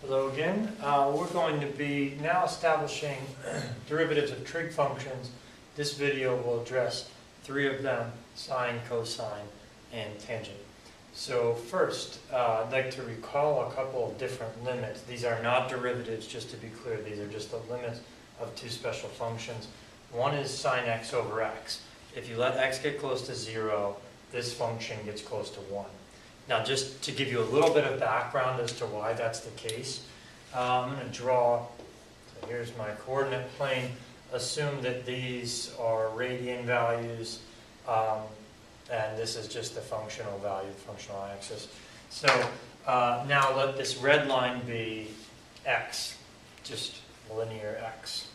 Hello again. We're going to be now establishing derivatives of trig functions. This video will address three of them: sine, cosine, and tangent. So first, I'd like to recall a couple of different limits. These are not derivatives, just to be clear. These are just the limits of two special functions. One is sine x over x. If you let x get close to 0, this function gets close to 1. Now, just to give you a little bit of background as to why that's the case, I'm going to draw, so here's my coordinate plane. Assume that these are radian values, and this is just the functional value, the functional axis. So now let this red line be x, just linear x.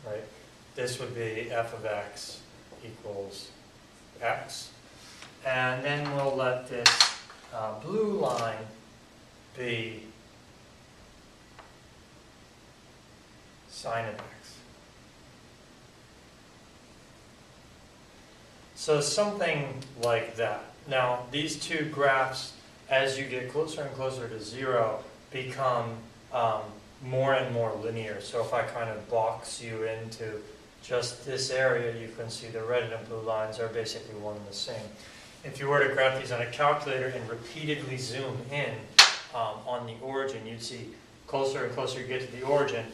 Right? This would be f of x equals x. And then we'll let this blue line be sine of x. So something like that. Now, these two graphs, as you get closer and closer to 0, become more and more linear. So if I kind of box you into just this area, you can see the red and blue lines are basically one and the same. If you were to graph these on a calculator and repeatedly zoom in on the origin, you'd see closer and closer you get to the origin,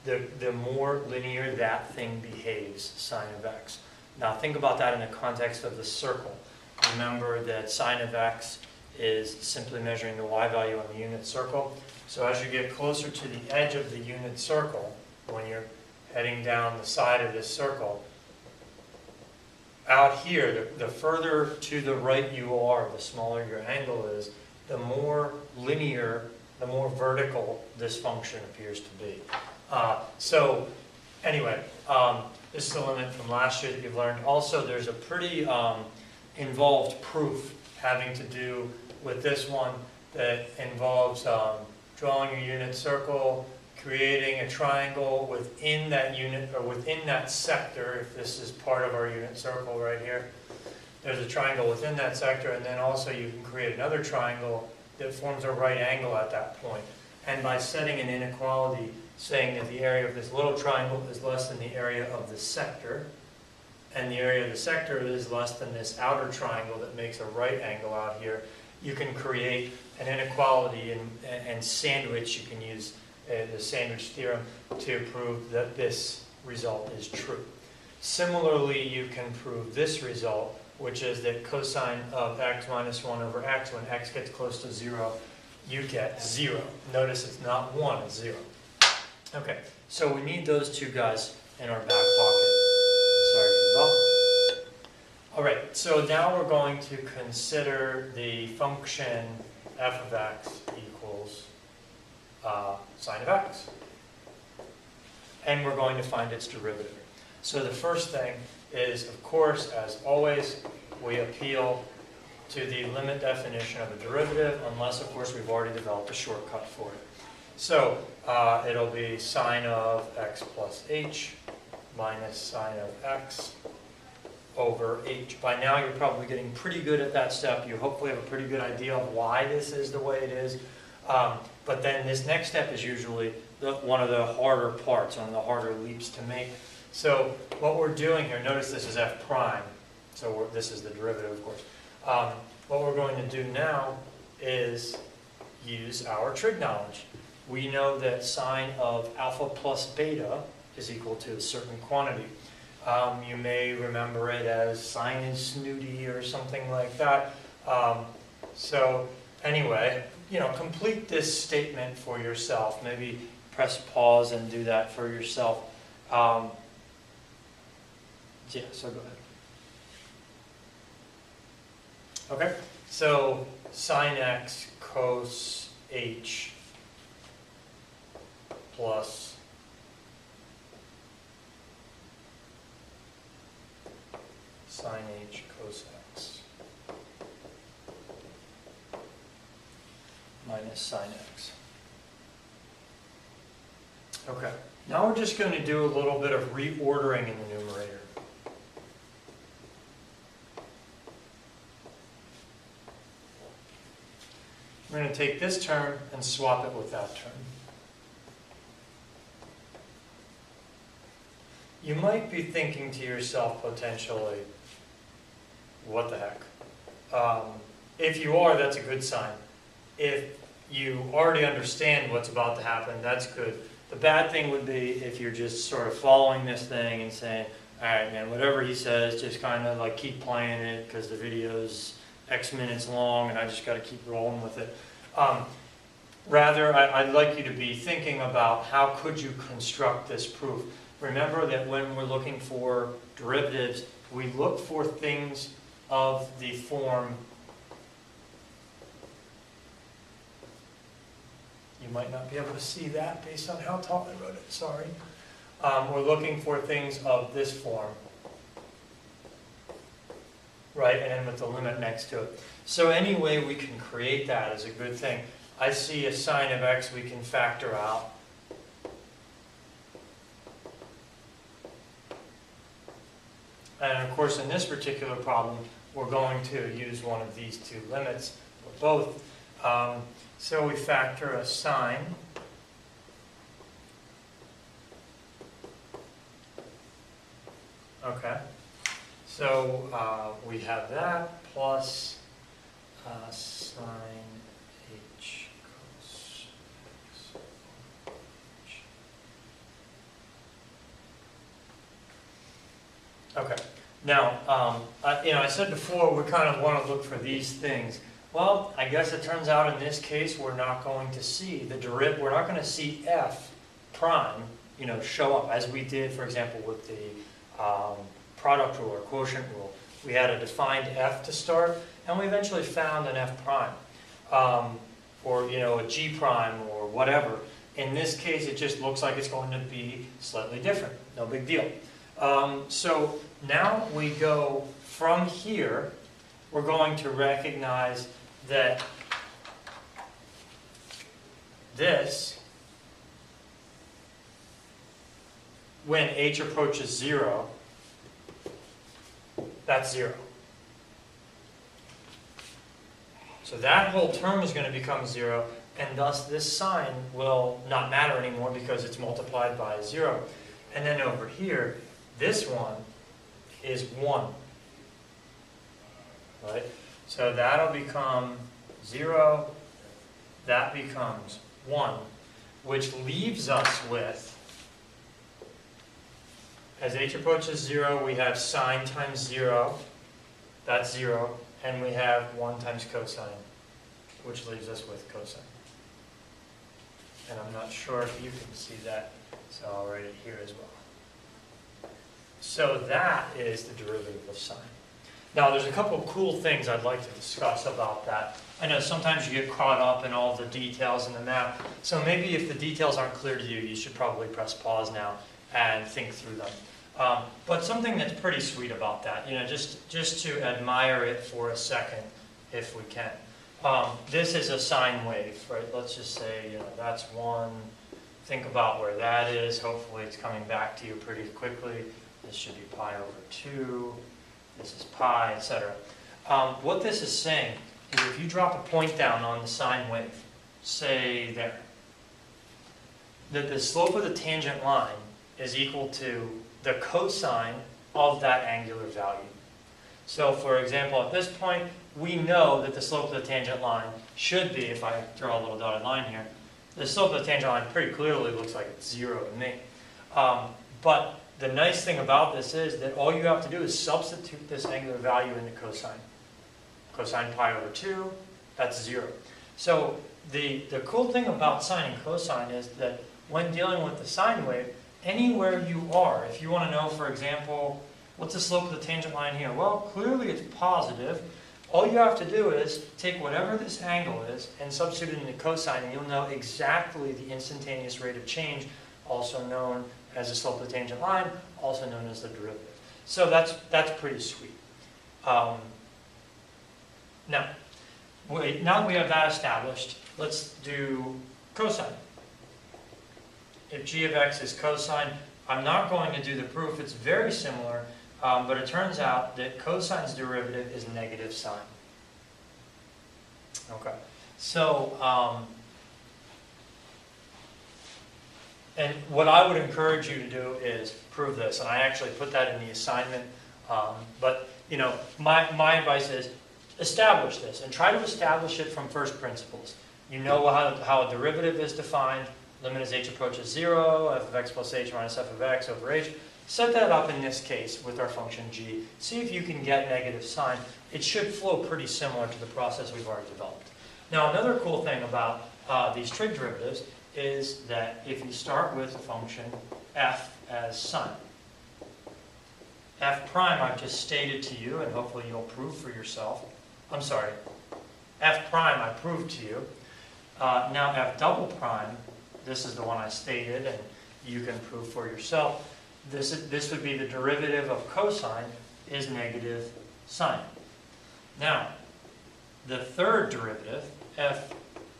the more linear that thing behaves, sine of x. Now think about that in the context of the circle. Remember that sine of x is simply measuring the y value on the unit circle. So as you get closer to the edge of the unit circle, when you're heading down the side of this circle, out here, the further to the right you are, the smaller your angle is, the more linear, the more vertical this function appears to be. So anyway, this is a limit from last year that you've learned. Also, there's a pretty involved proof having to do with this one that involves drawing a unit circle, creating a triangle within that unit, or within that sector, if this is part of our unit circle right here. There's a triangle within that sector, and then also you can create another triangle that forms a right angle at that point. And by setting an inequality, saying that the area of this little triangle is less than the area of the sector, and the area of the sector is less than this outer triangle that makes a right angle out here, you can create an inequality and sandwich. You can use the sandwich theorem to prove that this result is true. Similarly, you can prove this result, which is that cosine of x minus 1 over x, when x gets close to 0, you get 0. Notice it's not 1, it's 0. Okay, so we need those two guys in our back pocket. Sorry for the bell. All right, so now we're going to consider the function f of x equals sine of x. And we're going to find its derivative. So the first thing is, of course, as always, we appeal to the limit definition of a derivative, unless, of course, we've already developed a shortcut for it. So it'll be sine of x plus h minus sine of x over h. By now, you're probably getting pretty good at that step. You hopefully have a pretty good idea of why this is the way it is. But then this next step is usually one of the harder parts, one of the harder leaps to make. So what we're doing here, notice this is f prime. So this is the derivative, of course. What we're going to do now is use our trig knowledge. We know that sine of alpha plus beta is equal to a certain quantity. You may remember it as sine is snooty or something like that. So anyway, complete this statement for yourself. Maybe press pause and do that for yourself. Yeah, so go ahead. Okay, so sine x cos h plus sine h cos x minus sine x. Okay, now we're just going to do a little bit of reordering in the numerator. we're going to take this term and swap it with that term. You might be thinking to yourself potentially, what the heck? If you are, that's a good sign. If you already understand what's about to happen, that's good. The bad thing would be if you're just sort of following this thing and saying, all right, man, whatever he says, just kind of like keep playing it because the video's X minutes long and I just got to keep rolling with it. Rather, I'd like you to be thinking about how could you construct this proof. Remember that when we're looking for derivatives, we look for things of the form. You might not be able to see that based on how tall I wrote it, sorry. We're looking for things of this form, right, and then with the limit next to it. So any way we can create that is a good thing. I see a sine of x we can factor out. And of course in this particular problem, we're going to use one of these two limits, or both. So we factor a sine. Okay. So we have that plus sine h cos h. Okay. Now, I said before we kind of want to look for these things. Well, I guess it turns out in this case we're not going to see the derivative. We're not going to see f prime, show up as we did, for example, with the product rule or quotient rule. We had a defined f to start, and we eventually found an f prime, or a g prime or whatever. In this case, it just looks like it's going to be slightly different. No big deal. So now we go from here. We're going to recognize that this, when h approaches 0, that's 0. So that whole term is going to become 0, and thus this sign will not matter anymore because it's multiplied by 0. And then over here, this one is 1. Right? So that'll become 0, that becomes 1, which leaves us with, as h approaches 0, we have sine times 0, that's 0, and we have 1 times cosine, which leaves us with cosine. And I'm not sure if you can see that, so I'll write it here as well. So that is the derivative of sine. Now, there's a couple of cool things I'd like to discuss about that. I know sometimes you get caught up in all the details in the math, so maybe if the details aren't clear to you, you should probably press pause now and think through them. But something that's pretty sweet about that, just to admire it for a second, if we can. This is a sine wave, right? Let's just say, that's 1. Think about where that is. Hopefully it's coming back to you pretty quickly. This should be pi over 2. This is pi, etc. What this is saying is if you drop a point down on the sine wave, say there, that the slope of the tangent line is equal to the cosine of that angular value. So for example, at this point, we know that the slope of the tangent line should be, if I draw a little dotted line here, the slope of the tangent line pretty clearly looks like it's 0 to me. But the nice thing about this is that all you have to do is substitute this angular value into cosine. Cosine pi over 2, that's 0. So the cool thing about sine and cosine is that when dealing with the sine wave, anywhere you are, if you want to know, for example, what's the slope of the tangent line here? Well, clearly it's positive. All you have to do is take whatever this angle is and substitute it into cosine, and you'll know exactly the instantaneous rate of change, also known as the slope of the tangent line, also known as the derivative. So that's pretty sweet. Now that we have that established, let's do cosine. If g of x is cosine, I'm not going to do the proof. It's very similar, but it turns out that cosine's derivative is negative sine. Okay, So, and what I would encourage you to do is prove this, and I actually put that in the assignment, but you know, my advice is establish this, and try to establish it from first principles. You know how a derivative is defined, limit as h approaches 0, f of x plus h minus f of x over h. Set that up in this case with our function g. See if you can get negative sign. It should flow pretty similar to the process we've already developed. Now, another cool thing about these trig derivatives is that if you start with the function f as sine, f prime I've just stated to you, and hopefully you'll prove for yourself. I'm sorry, f prime I proved to you. Now f double prime, this is the one I stated, and you can prove for yourself. This would be the derivative of cosine is negative sine. Now, the third derivative, f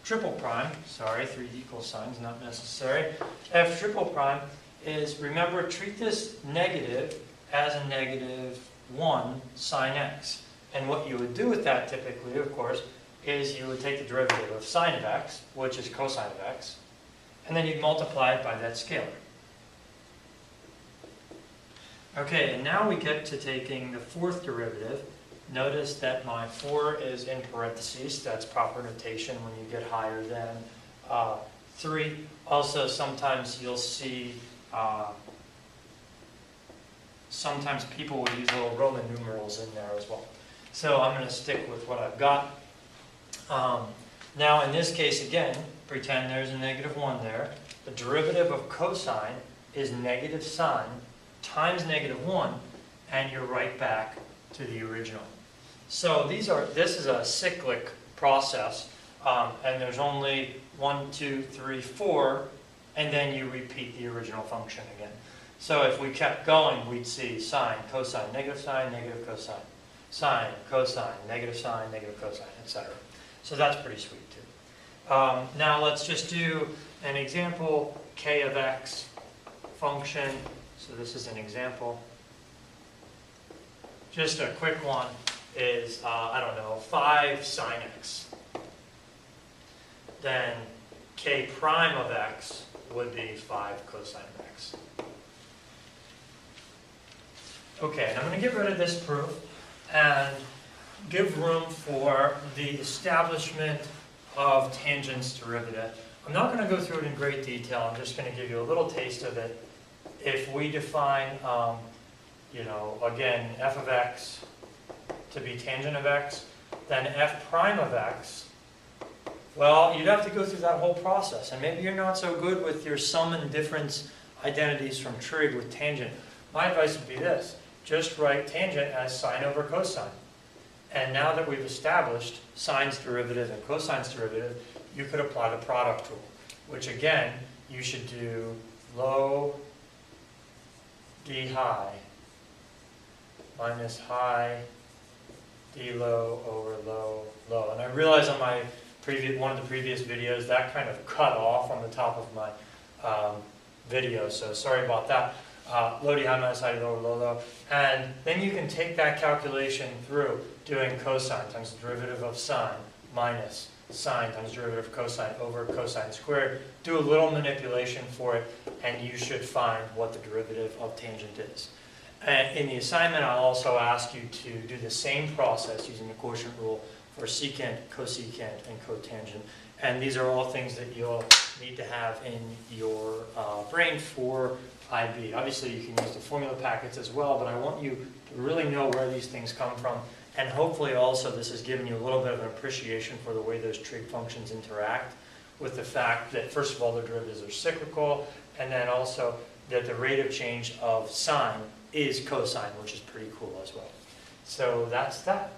triple prime, sorry, 3 equal signs, not necessary. F triple prime is, remember, treat this negative as a negative 1 sine x. And what you would do with that typically, of course, is you would take the derivative of sine of x, which is cosine of x, and then you'd multiply it by that scalar. Okay, and now we get to taking the fourth derivative. Notice that my 4 is in parentheses. That's proper notation when you get higher than 3. Also, sometimes you'll see, sometimes people will use little Roman numerals in there as well. So I'm going to stick with what I've got. Now, in this case, again, pretend there's a negative 1 there. The derivative of cosine is negative sine times negative 1, and you're right back to the original. So this is a cyclic process, and there's only 1, 2, 3, 4, and then you repeat the original function again. So if we kept going, we'd see sine, cosine, negative cosine, sine, cosine, negative cosine, etc. So that's pretty sweet too. Now let's just do an example, k of x function. So this is an example. Just a quick one is, I don't know, 5 sine x. Then k prime of x would be 5 cosine of x. Okay, and I'm going to get rid of this proof and give room for the establishment of tangent's derivative. I'm not going to go through it in great detail. I'm just going to give you a little taste of it. If we define, you know, again, f of x to be tangent of x, then f prime of x, well, you'd have to go through that whole process. And maybe you're not so good with your sum and difference identities from trig with tangent. My advice would be this. Just write tangent as sine over cosine. And now that we've established sine's derivative and cosine's derivative, you could apply the product rule, which again, you should do low d high minus high d low over low low. And I realize on my one of the previous videos that kind of cut off on the top of my video, so sorry about that. Low d high minus high d low over low low. And then you can take that calculation through doing cosine times the derivative of sine minus sine times derivative of cosine over cosine squared. Do a little manipulation for it, and you should find what the derivative of tangent is. And in the assignment, I'll also ask you to do the same process using the quotient rule for secant, cosecant, and cotangent. And these are all things that you'll need to have in your brain for IB. Obviously, you can use the formula packets as well, but I want you to really know where these things come from. And hopefully also this has given you a little bit of an appreciation for the way those trig functions interact with the fact that, first of all, the derivatives are cyclical, and then also that the rate of change of sine is cosine, which is pretty cool as well. So that's that.